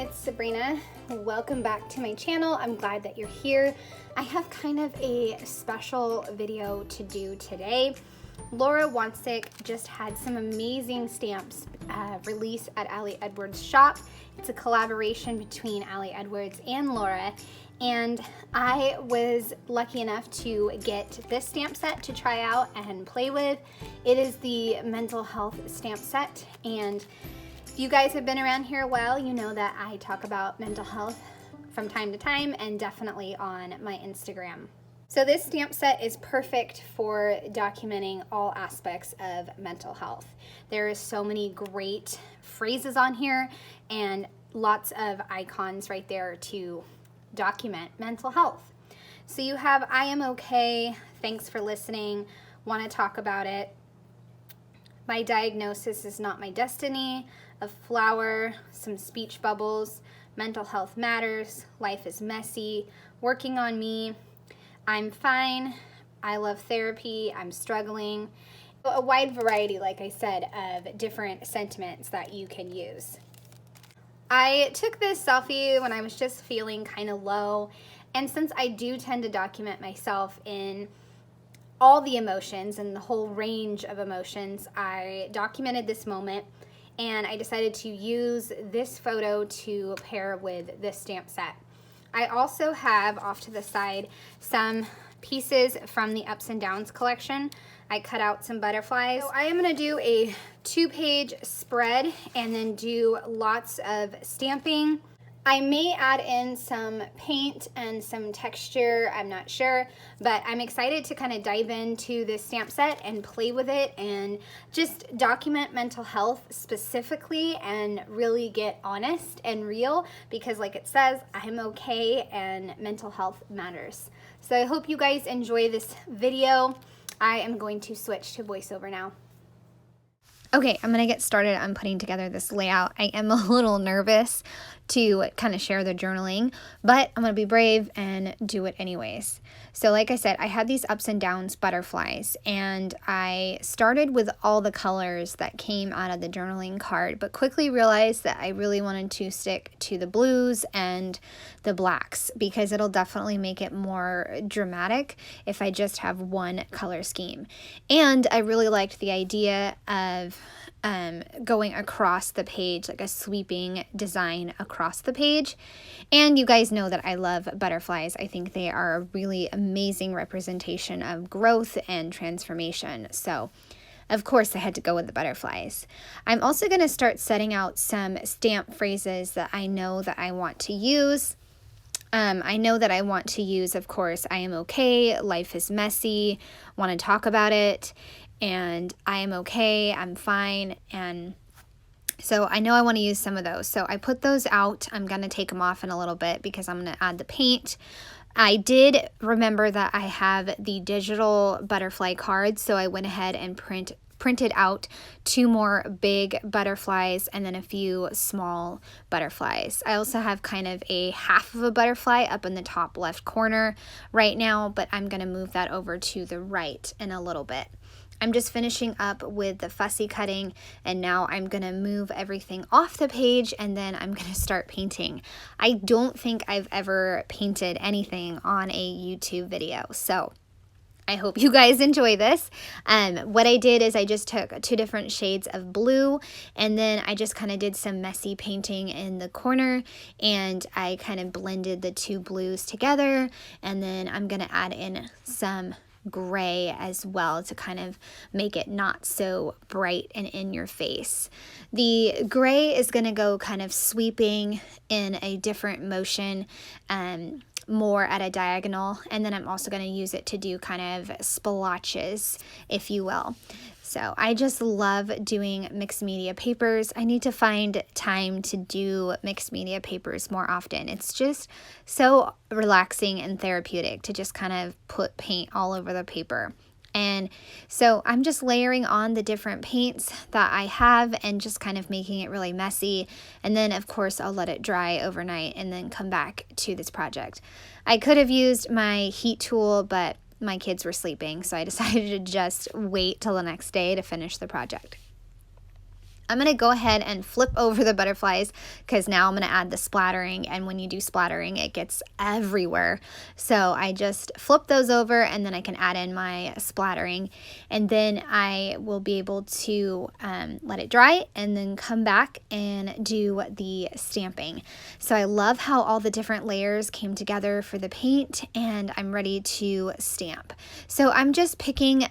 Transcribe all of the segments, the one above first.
it's Sabrina. Welcome back to my channel. I'm glad that you're here. I have kind of a special video to do today. Laura Wonsik just had some amazing stamps released at Ali Edwards' shop. It's a collaboration between Ali Edwards and Laura, and I was lucky enough to get this stamp set to try out and play with. It is the mental health stamp set, and if you guys have been around here a while, you know that I talk about mental health from time to time, and definitely on my Instagram. So this stamp set is perfect for documenting all aspects of mental health. There is so many great phrases on here and lots of icons right there to document mental health. So you have I am okay, thanks for listening, want to talk about it, my diagnosis is not my destiny, a flower, some speech bubbles, mental health matters, life is messy, working on me, I'm fine, I love therapy, I'm struggling. A wide variety, like I said, of different sentiments that you can use. I took this selfie when I was just feeling kind of low, and since I do tend to document myself in all the emotions and the whole range of emotions, I documented this moment, and I decided to use this photo to pair with this stamp set. I also have off to the side some pieces from the Ups and Downs collection. I cut out some butterflies. So I am going to do a 2-page spread and then do lots of stamping. I may add in some paint and some texture, I'm not sure, but I'm excited to kind of dive into this stamp set and play with it and just document mental health specifically and really get honest and real, because like it says, I'm okay and mental health matters. So I hope you guys enjoy this video. I am going to switch to voiceover now. Okay, I'm gonna get started on putting together this layout. I am a little nervous to kind of share the journaling, but I'm gonna be brave and do it anyways. So like I said, I had these Ups and Downs butterflies, and I started with all the colors that came out of the journaling card, but quickly realized that I really wanted to stick to the blues and the blacks, because it'll definitely make it more dramatic if I just have one color scheme. And I really liked the idea of going across the page, like a sweeping design across the page. And you guys know that I love butterflies. I think they are a really amazing representation of growth and transformation. So of course I had to go with the butterflies. I'm also going to start setting out some stamp phrases that I know that I want to use. I know that I want to use, of course, I am okay, life is messy, want to talk about it, and I am okay, I'm fine, and so I know I want to use some of those. So I put those out. I'm going to take them off in a little bit because I'm going to add the paint. I did remember that I have the digital butterfly cards, so I went ahead and printed out 2 more big butterflies and then a few small butterflies. I also have kind of a half of a butterfly up in the top left corner right now, but I'm going to move that over to the right in a little bit. I'm just finishing up with the fussy cutting, and now I'm going to move everything off the page, and then I'm going to start painting. I don't think I've ever painted anything on a YouTube video, so I hope you guys enjoy this. What I did is I just took 2 different shades of blue, and then I just kind of did some messy painting in the corner, and I kind of blended the 2 blues together, and then I'm going to add in some gray as well to kind of make it not so bright and in your face. The gray is going to go kind of sweeping in a different motion, more at a diagonal, and then I'm also going to use it to do kind of splotches, if you will. So I just love doing mixed media papers. I need to find time to do mixed media papers more often. It's just so relaxing and therapeutic to just kind of put paint all over the paper. And so I'm just layering on the different paints that I have and just kind of making it really messy. And then of course I'll let it dry overnight and then come back to this project. I could have used my heat tool, but my kids were sleeping, so I decided to just wait till the next day to finish the project. I'm going to go ahead and flip over the butterflies because now I'm going to add the splattering, and when you do splattering, it gets everywhere. So I just flip those over, and then I can add in my splattering, and then I will be able to let it dry and then come back and do the stamping. So I love how all the different layers came together for the paint, and I'm ready to stamp. So I'm just picking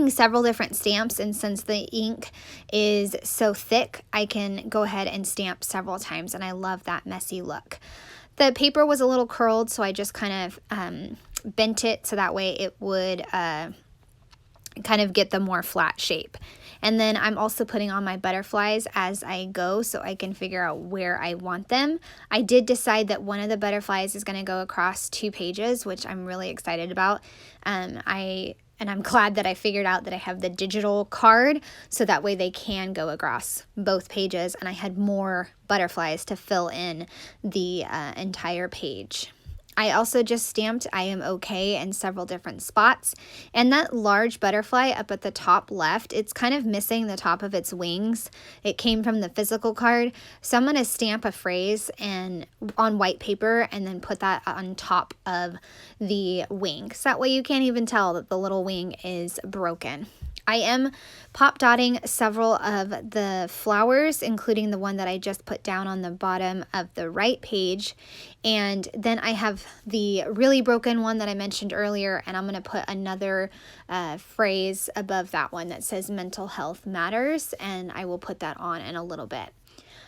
several different stamps, and since the ink is so thick, I can go ahead and stamp several times, and I love that messy look. The paper was a little curled, so I just kind of bent it so that way it would kind of get the more flat shape. And then I'm also putting on my butterflies as I go so I can figure out where I want them. I did decide that one of the butterflies is going to go across 2 pages, which I'm really excited about. And I'm glad that I figured out that I have the digital card so that way they can go across both pages, and I had more butterflies to fill in the entire page. I also just stamped I am okay in several different spots, and that large butterfly up at the top left, it's kind of missing the top of its wings. It came from the physical card, so I'm going to stamp a phrase on white paper and then put that on top of the wing, so that way you can't even tell that the little wing is broken. I am pop dotting several of the flowers, including the one that I just put down on the bottom of the right page. And then I have the really broken one that I mentioned earlier, and I'm going to put another phrase above that one that says mental health matters, and I will put that on in a little bit.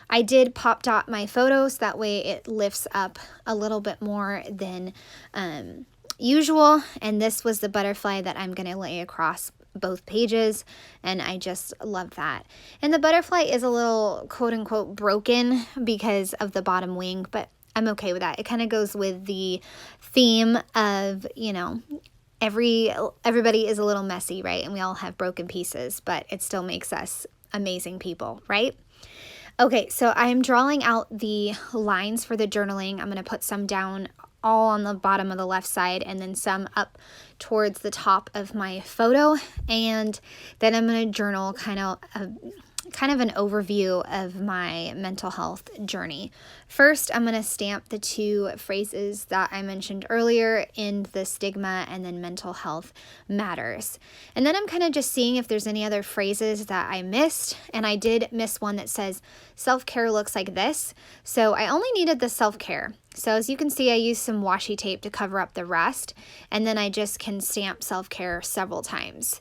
I did pop dot my photos, that way it lifts up a little bit more than usual. And this was the butterfly that I'm going to lay across both pages, and I just love that. And the butterfly is a little quote unquote broken because of the bottom wing, but I'm okay with that. It kind of goes with the theme of, you know, everybody is a little messy, right? And we all have broken pieces, but it still makes us amazing people, right? Okay, so I'm drawing out the lines for the journaling. I'm going to put some down all on the bottom of the left side and then some up towards the top of my photo, and then I'm going to journal kind of an overview of my mental health journey. First, I'm going to stamp the 2 phrases that I mentioned earlier in the stigma and then mental health matters. And then I'm kind of just seeing if there's any other phrases that I missed, and I did miss one that says self-care looks like this. So I only needed the self-care. So as you can see, I used some washi tape to cover up the rest, and then I just can stamp self-care several times.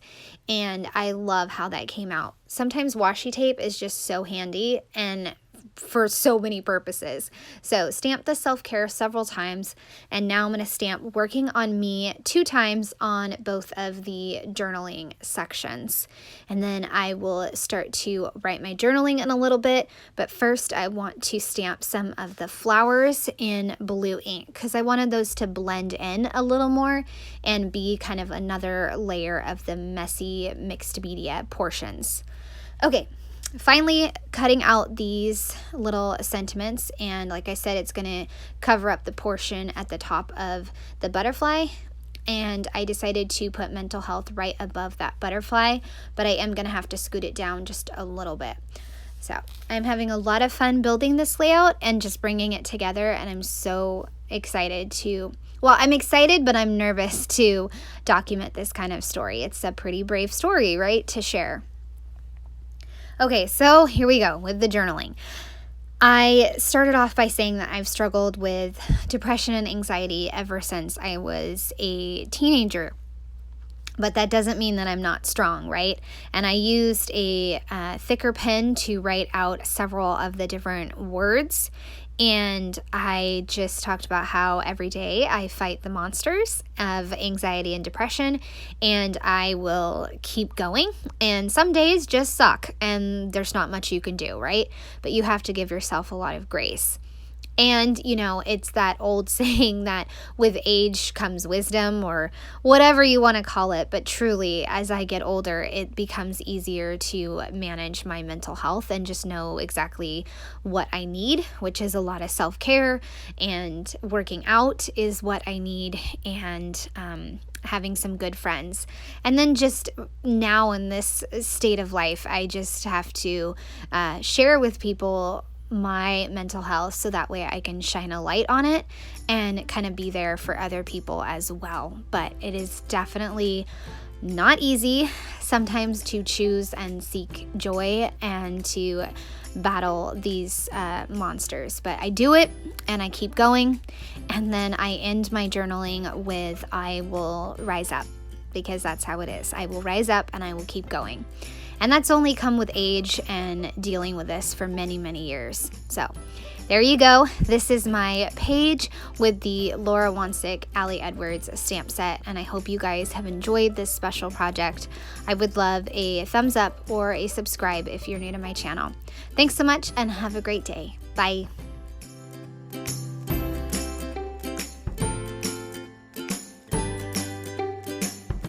And I love how that came out. Sometimes washi tape is just so handy and for so many purposes. So stamp the self-care several times, and now I'm going to stamp working on me 2 times on both of the journaling sections. And then I will start to write my journaling in a little bit, but first I want to stamp some of the flowers in blue ink because I wanted those to blend in a little more and be kind of another layer of the messy mixed media portions. Okay. Finally, cutting out these little sentiments, and like I said, it's going to cover up the portion at the top of the butterfly, and I decided to put mental health right above that butterfly, but I am going to have to scoot it down just a little bit. So I'm having a lot of fun building this layout and just bringing it together, and I'm so excited I'm excited, but I'm nervous to document this kind of story. It's a pretty brave story, right, to share. Okay, so here we go with the journaling. I started off by saying that I've struggled with depression and anxiety ever since I was a teenager. But that doesn't mean that I'm not strong, right? And I used a thicker pen to write out several of the different words. And I just talked about how every day I fight the monsters of anxiety and depression, and I will keep going. And some days just suck, and there's not much you can do, right? But you have to give yourself a lot of grace. And, you know, it's that old saying that with age comes wisdom, or whatever you want to call it. But truly, as I get older, it becomes easier to manage my mental health and just know exactly what I need, which is a lot of self-care, and working out is what I need, and having some good friends. And then just now in this state of life, I just have to share with people my mental health so that way I can shine a light on it and kind of be there for other people as well. But it is definitely not easy sometimes to choose and seek joy and to battle these monsters, but I do it and I keep going, and then I end my journaling with I will rise up, because that's how it is. I will rise up and I will keep going. And that's only come with age and dealing with this for many, many years. So there you go. This is my page with the Laura Wonsik, Ali Edwards stamp set, and I hope you guys have enjoyed this special project. I would love a thumbs up or a subscribe if you're new to my channel. Thanks so much and have a great day. Bye.